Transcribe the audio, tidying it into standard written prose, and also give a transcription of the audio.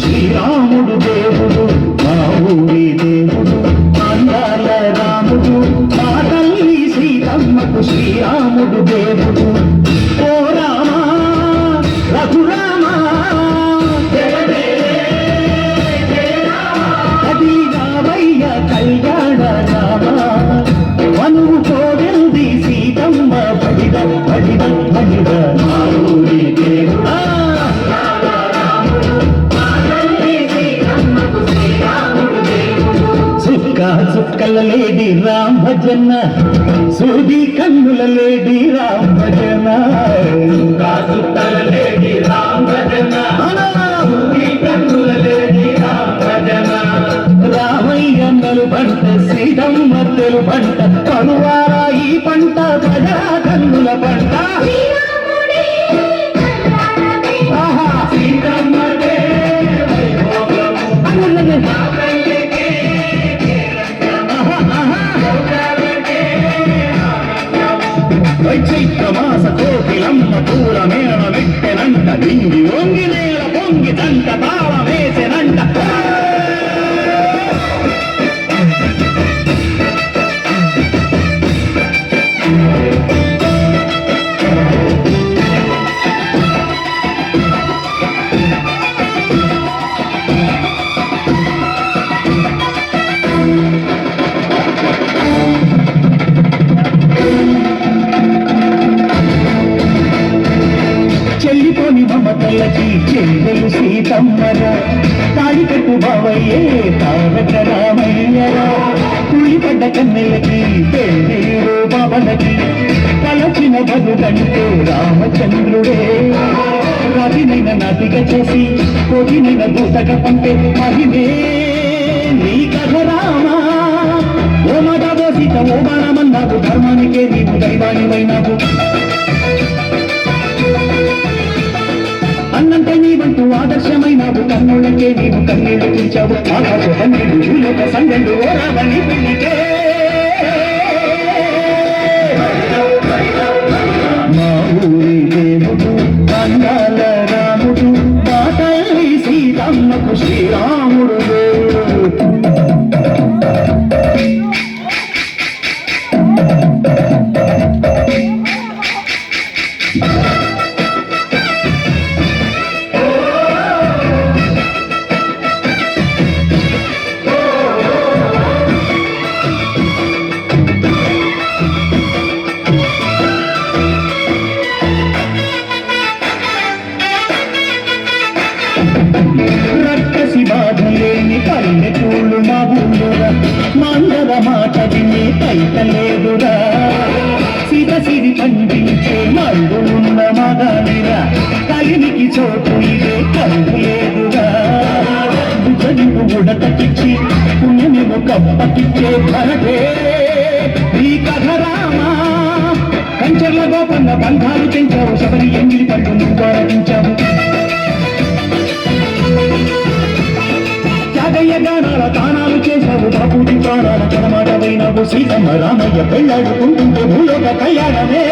శ్రీరాముడు దేవుడు మా ఊరి దేవుడు అందాల రాముడు మా తల్లి సీతమ్మకు శ్రీరాముడు దేవుడు ఓ రామా రఘురామా అది రామయ్య కళ్యాణ రామా మనువు కోడెల్ది సీతమ్మ బడిద బడిద బడిద మా ఊరి దేవుడా చుక్కల లేడి రామ్ భజన సూది కన్నుల లేడి రామ్ భజన చుక్కల లేడి రామ్ భజన సూది కన్నుల లేడి రామ్ భజన రామయ్య నలు పంట సీతమ్మ తెలు పంట కనువారా ఈ పంట ప్రజా కన్నుల పంట చైత్రమాస కోకిలమ్మ పూల మేళ మెట్టెనంట దింగి వంగి నేల పొంగి దంట తాళ వేసెనంట మమతలకి చెల్లెలు సీతమ్మరా తాడికట్టు బావయ్యే తారక రామయ్యరా కుళ్ళిపడ్డ కన్నెలకి పెళ్ళిరు బాబలకి కలచిన బదులంటూ రామచంద్రుడే రాతినైన నాటిక చేసి కోటినైన దూతక పంపే మహిమే నీ కథ రామా ఓ మగవో సీత ఓ బాణమన్నావు ధర్మానికే నీవు దైవానివైనావు అన్నంటే నీవంటూ ఆదర్శమైనావు కన్నులకే నీవు కన్నీళ్లు పిలిచావు ఆకాశ కన్నీళ్లు భూలోక సంగళ్ళు ఓరావని పెళ్లికే మా ఊరి దేవుడు అందాల రాముడు మా తల్లి సీతమ్మకు శ్రీరాముడు రక్కసి బాధలేని పల్లెటూళ్ళు మా ఊళ్ళురా మందర మాట విని పైకలేదురా సిర సిరి పండించే మందులున్న మగానిరా కలినికి చోటు ఇదే కలుగులేదురా భుజనిము ఉడతకిచ్చి పుణ్యమేమో కప్పకిచ్చే భరతే ఈ కథ రామా కంచర్ల గోపన్న బంధాలు పెంచావు శబరి ఎంగిలి పట్టు నువ్వు ఆరగించావు గానాల తానాలు చేశావు బాబుడి ప్రాణాల కనమాటమైనవు సీతమ్మ రామయ్య పెళ్ళాడుకుంటుంటే భూలోక కళ్యాణమే